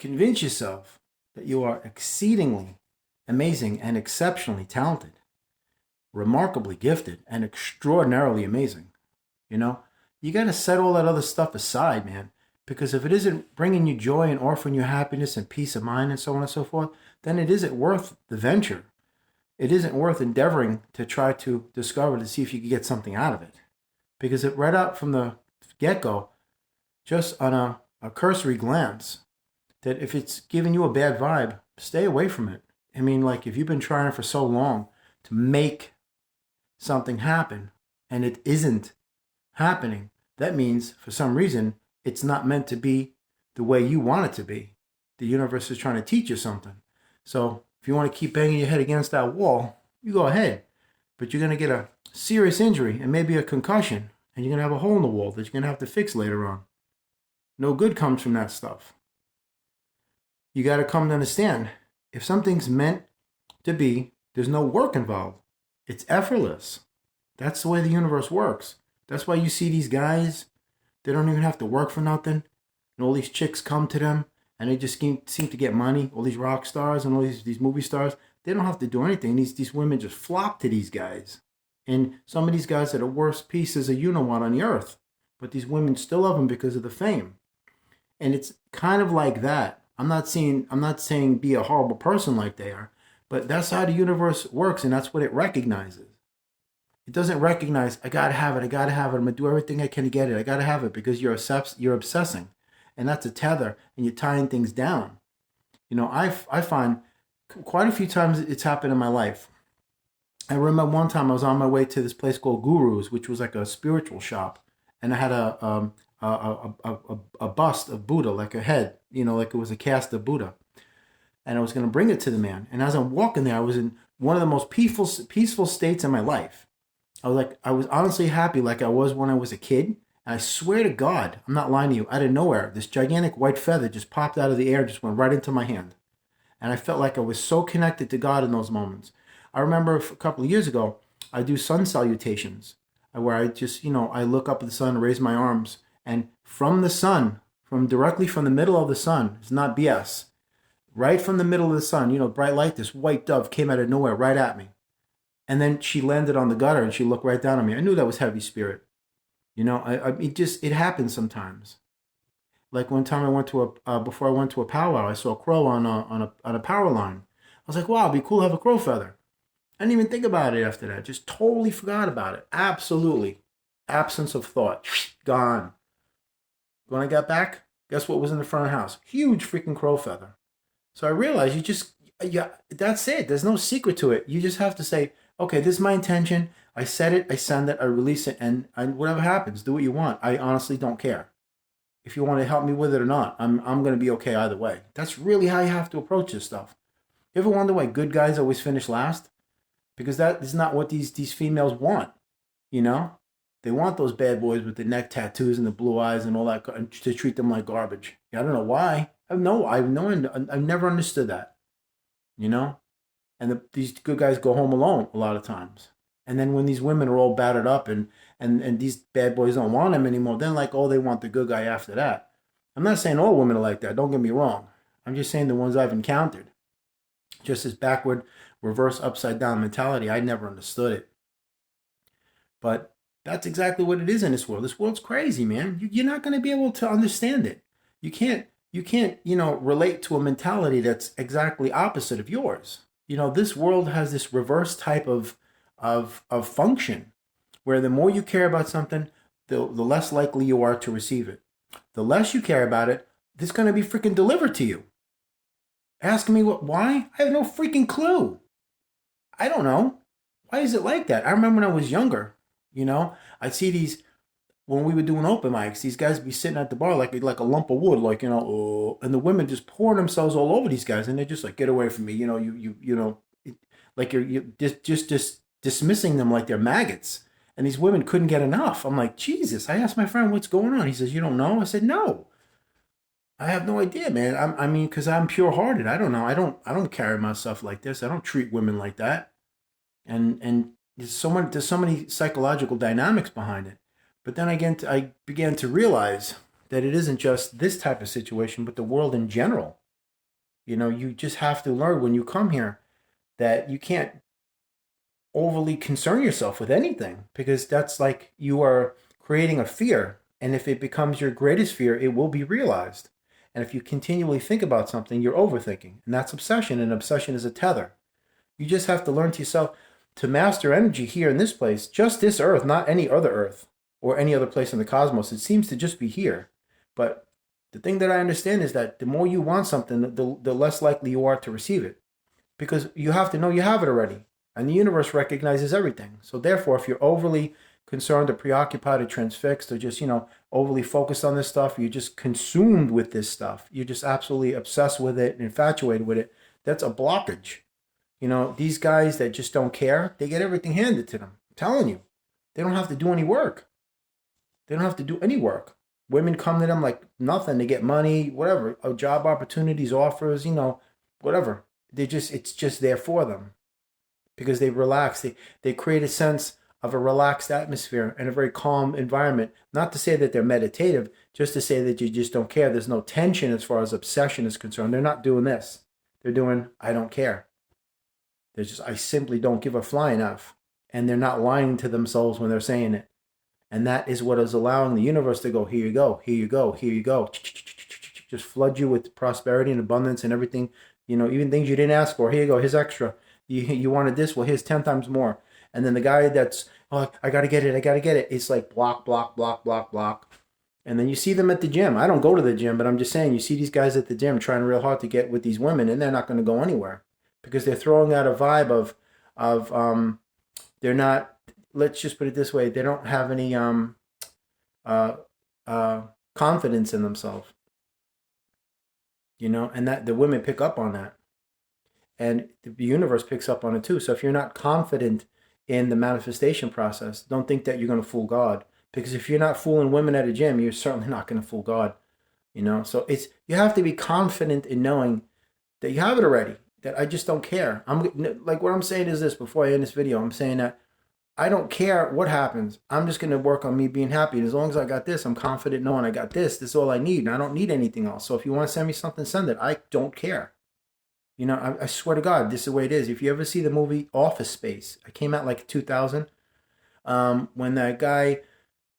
convince yourself that you are exceedingly amazing and exceptionally talented, remarkably gifted, and extraordinarily amazing. You know, you got to set all that other stuff aside, man. Because if it isn't bringing you joy and offering you happiness and peace of mind and so on and so forth, then it isn't worth the venture. It isn't worth endeavoring to try to discover to see if you can get something out of it. Because it right out from the get-go, just on a cursory glance, that if it's giving you a bad vibe, stay away from it. I mean, like if you've been trying for so long to make something happen and it isn't happening, that means for some reason it's not meant to be the way you want it to be. The universe is trying to teach you something. So if you want to keep banging your head against that wall, you go ahead. But you're going to get a serious injury and maybe a concussion, and you're going to have a hole in the wall that you're going to have to fix later on. No good comes from that stuff. You got to come to understand, if something's meant to be, there's no work involved. It's effortless. That's the way the universe works. That's why you see these guys, they don't even have to work for nothing. And all these chicks come to them and they just seem to get money. All these rock stars and all these movie stars, they don't have to do anything. These women just flock to these guys. And some of these guys are the worst pieces of you-know-what on the earth. But these women still love them because of the fame. And it's kind of like that. I'm not saying be a horrible person like they are, but that's how the universe works, and that's what it recognizes. It doesn't recognize, I gotta have it, I'm gonna do everything I can to get it, I gotta have it, because you're obsessing. And that's a tether, and you're tying things down. You know, I find quite a few times it's happened in my life. I remember one time I was on my way to this place called Guru's, which was like a spiritual shop, and I had a bust of Buddha, like a head, you know, like it was a cast of Buddha. And I was going to bring it to the man. And as I'm walking there, I was in one of the most peaceful states in my life. I was honestly happy like I was when I was a kid. And I swear to God, I'm not lying to you, out of nowhere, this gigantic white feather just popped out of the air, just went right into my hand. And I felt like I was so connected to God in those moments. I remember a couple of years ago, I do sun salutations, where I just, you know, I look up at the sun, raise my arms, and from the sun, directly from the middle of the sun, it's not BS, right from the middle of the sun, you know, bright light, this white dove came out of nowhere right at me. And then she landed on the gutter and she looked right down on me. I knew that was heavy spirit. You know, it happens sometimes. Like one time before I went to a powwow, I saw a crow on a power line. I was like, wow, it'd be cool to have a crow feather. I didn't even think about it after that. Just totally forgot about it. Absolutely. Absence of thought. Gone. When I got back, guess what was in the front of the house? Huge freaking crow feather. So I realized that's it. There's no secret to it. You just have to say, okay, this is my intention. I set it, I send it, I release it, and whatever happens, do what you want. I honestly don't care. If you want to help me with it or not, I'm going to be okay either way. That's really how you have to approach this stuff. You ever wonder why good guys always finish last? Because that is not what these females want, you know? They want those bad boys with the neck tattoos and the blue eyes and all that to treat them like garbage. I don't know why. I've never understood that, you know? And these good guys go home alone a lot of times. And then when these women are all battered up and these bad boys don't want them anymore, then like, oh, they want the good guy after that. I'm not saying all women are like that. Don't get me wrong. I'm just saying the ones I've encountered. Just this backward, reverse, upside down mentality. I never understood it. But that's exactly what it is in this world. This world's crazy, man. You're not going to be able to understand it. You can't, you know, relate to a mentality that's exactly opposite of yours. You know, this world has this reverse type of function where the more you care about something, the less likely you are to receive it. The less you care about it, it's going to be freaking delivered to you. Ask me why? I have no freaking clue. I don't know. Why is it like that? I remember when I was younger, you know, I'd see these, when we were doing open mics, these guys would be sitting at the bar like a lump of wood, like, you know, oh, and the women just pouring themselves all over these guys, and they're just like, get away from me, you know, you know, like you're just dismissing them like they're maggots. And these women couldn't get enough. I'm like, Jesus. I asked my friend, what's going on? He says, you don't know? I said, no. I have no idea, man. I mean, because I'm pure-hearted. I don't know. I don't carry myself like this. I don't treat women like that. And there's so many psychological dynamics behind it. But then again, I began to realize that it isn't just this type of situation, but the world in general. You just have to learn when you come here that you can't overly concern yourself with anything, because that's like you are creating a fear. And if it becomes your greatest fear, it will be realized. And if you continually think about something, you're overthinking. And that's obsession. And obsession is a tether. You just have to learn to yourself to master energy here in this place, just this earth, not any other earth or any other place in the cosmos. It seems to just be here. But the thing that I understand is that the more you want something, the less likely you are to receive it, because you have to know you have it already. And the universe recognizes everything. So therefore, if you're overly concerned or preoccupied or transfixed or just, overly focused on this stuff, you're just consumed with this stuff, you're just absolutely obsessed with it and infatuated with it, that's a blockage. These guys that just don't care, they get everything handed to them. I'm telling you, they don't have to do any work. They don't have to do any work. Women come to them like nothing. They get money, whatever, job opportunities, offers, whatever. It's just there for them because they relax. They create a sense of a relaxed atmosphere and a very calm environment. Not to say that they're meditative, just to say that you just don't care. There's no tension as far as obsession is concerned. They're not doing this. They're doing, I don't care. They're just, I simply don't give a flying F. And they're not lying to themselves when they're saying it. And that is what is allowing the universe to go, here you go, here you go, here you go. Just flood you with prosperity and abundance and everything. Even things you didn't ask for. Here you go, here's extra. You wanted this, well, here's 10 times more. And then the guy that's, oh, I got to get it. It's like block, block, block, block, block. And then you see them at the gym. I don't go to the gym, but I'm just saying, you see these guys at the gym trying real hard to get with these women, and they're not going to go anywhere because they're throwing out a vibe of they're not, let's just put it this way, they don't have any confidence in themselves, and that the women pick up on that, and the universe picks up on it too. So if you're not confident in the manifestation process, don't think that you're going to fool God, because if you're not fooling women at a gym, you're certainly not going to fool God. So you have to be confident in knowing that you have it already, that I just don't care. I'm like, what I'm saying is this, before I end this video, I'm saying that I don't care what happens. I'm just going to work on me being happy. And as long as I got this, I'm confident knowing I got this. This is all I need. And I don't need anything else. So if you want to send me something, send it. I don't care. I swear to God, this is the way it is. If you ever see the movie Office Space, it came out like 2000, when that guy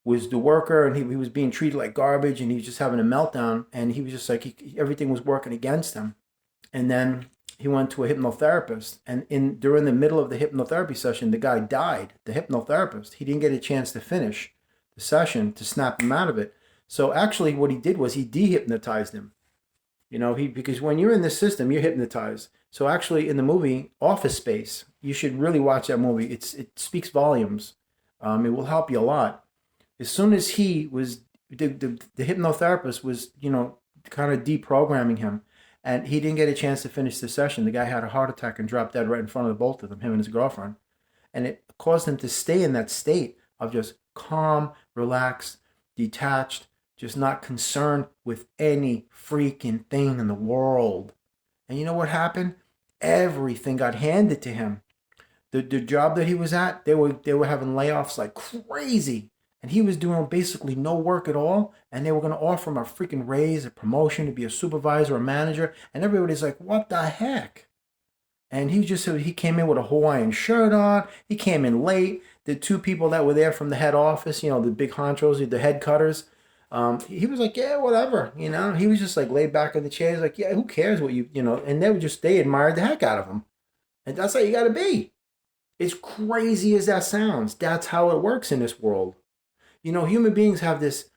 was the worker and he was being treated like garbage and he was just having a meltdown, and he was just like, everything was working against him. And then he went to a hypnotherapist, and during the middle of the hypnotherapy session, the guy died, the hypnotherapist. He didn't get a chance to finish the session to snap him out of it. So actually what he did was he dehypnotized him. Because when you're in this system, you're hypnotized. So actually in the movie Office Space, you should really watch that movie. It speaks volumes. It will help you a lot. As soon as he was, the hypnotherapist was, kind of deprogramming him, and he didn't get a chance to finish the session. The guy had a heart attack and dropped dead right in front of the both of them, him and his girlfriend. And it caused him to stay in that state of just calm, relaxed, detached, just not concerned with any freaking thing in the world. And you know what happened? Everything got handed to him. The job that he was at, they were having layoffs like crazy. And he was doing basically no work at all. And they were going to offer him a freaking raise, a promotion to be a supervisor, a manager. And everybody's like, what the heck? And he came in with a Hawaiian shirt on. He came in late. The two people that were there from the head office, the big honchos, the head cutters, he was like, yeah, whatever. He was just like laid back in the chair. He's like, yeah, who cares what and they admired the heck out of him. And that's how you got to be. As crazy as that sounds, that's how it works in this world. Human beings have this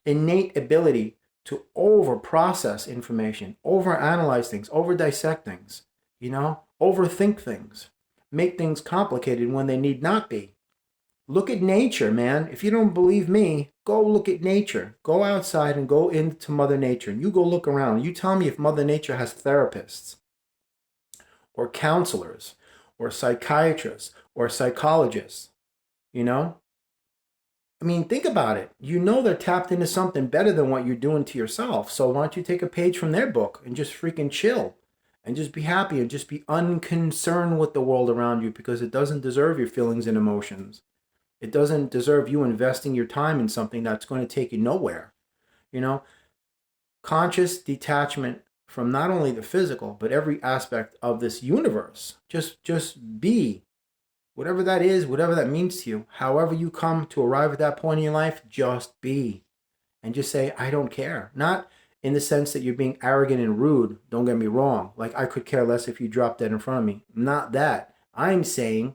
innate ability to over-process information, over-analyze things, over-dissect things, overthink things, make things complicated when they need not be. Look at nature, man. If you don't believe me, go look at nature. Go outside and go into Mother Nature. And you go look around. You tell me if Mother Nature has therapists or counselors or psychiatrists or psychologists, I mean, think about it. They're tapped into something better than what you're doing to yourself. So why don't you take a page from their book and just freaking chill and just be happy and just be unconcerned with the world around you, because it doesn't deserve your feelings and emotions. It doesn't deserve you investing your time in something that's going to take you nowhere. Conscious detachment from not only the physical, but every aspect of this universe. Just be. Whatever that is, whatever that means to you, however you come to arrive at that point in your life, just be. And just say, I don't care. Not in the sense that you're being arrogant and rude. Don't get me wrong. Like, I could care less if you dropped dead in front of me. Not that. I'm saying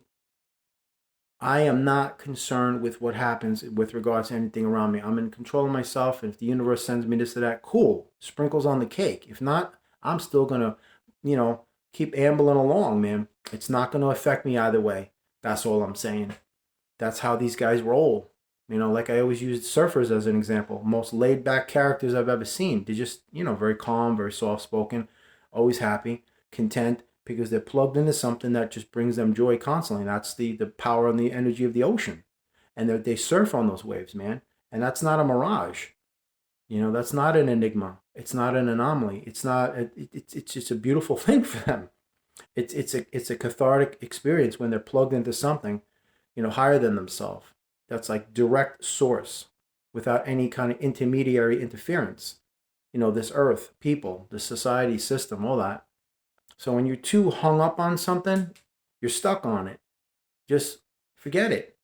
I am not concerned with what happens with regards to anything around me. I'm in control of myself. And if the universe sends me this or that, cool. Sprinkles on the cake. If not, I'm still going to, keep ambling along, man. It's not going to affect me either way. That's all I'm saying. That's how these guys roll. Like I always use surfers as an example. Most laid back characters I've ever seen. They're just, very calm, very soft spoken, always happy, content, because they're plugged into something that just brings them joy constantly. That's the power and the energy of the ocean. And they surf on those waves, man. And that's not a mirage. That's not an enigma. It's not an anomaly. It's not, it's just a beautiful thing for them. It's a cathartic experience when they're plugged into something, higher than themselves. That's like direct source without any kind of intermediary interference. This earth, people, the society system, all that. So when you're too hung up on something, you're stuck on it. Just forget it.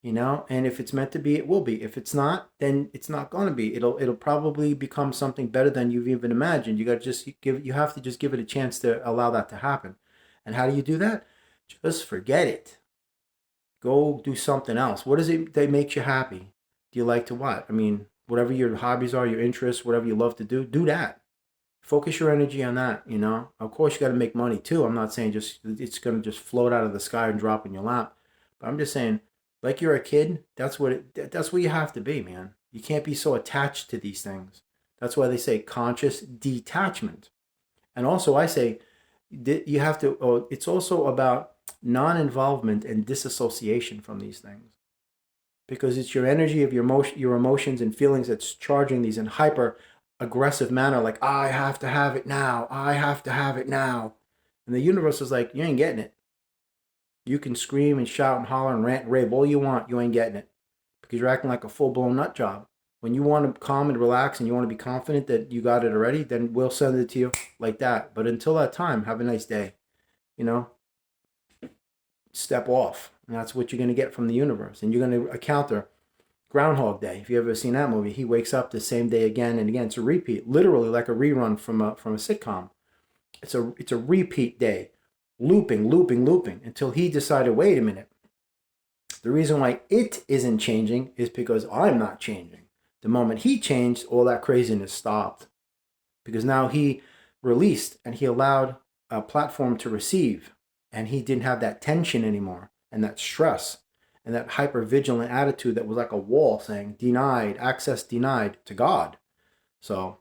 And if it's meant to be, it will be. If it's not, then it's not going to be. It'll probably become something better than you've even imagined. You have to just give it a chance to allow that to happen. And how do you do that? Just forget it. Go do something else. What is it that makes you happy? Do you like to what? Whatever your hobbies are, your interests, whatever you love to do that. Focus your energy on that, Of course, you got to make money too. I'm not saying it's going to just float out of the sky and drop in your lap. But I'm just saying, like you're a kid, that's what you have to be, man. You can't be so attached to these things. That's why they say conscious detachment. And also I say you have to, it's also about non-involvement and disassociation from these things, because it's your energy of your emotions and feelings that's charging these in hyper aggressive manner, like I have to have it now, and the universe is like, you ain't getting it. You can scream and shout and holler and rant and rave all you want, you ain't getting it, because you're acting like a full-blown nut job. When you want to calm and relax and you want to be confident that you got it already, then we'll send it to you like that. But until that time, have a nice day. Step off. And that's what you're going to get from the universe. And you're going to encounter Groundhog Day. If you've ever seen that movie, he wakes up the same day again and again. It's a repeat, literally like a rerun from a sitcom. It's a repeat day, looping until he decided, wait a minute. The reason why it isn't changing is because I'm not changing. The moment he changed, all that craziness stopped, because now he released and he allowed a platform to receive. And he didn't have that tension anymore, and that stress, and that hyper-vigilant attitude that was like a wall saying, denied, access denied to God. So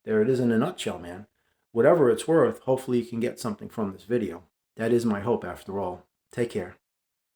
there it is in a nutshell, man. Whatever it's worth, hopefully you can get something from this video. That is my hope after all. Take care.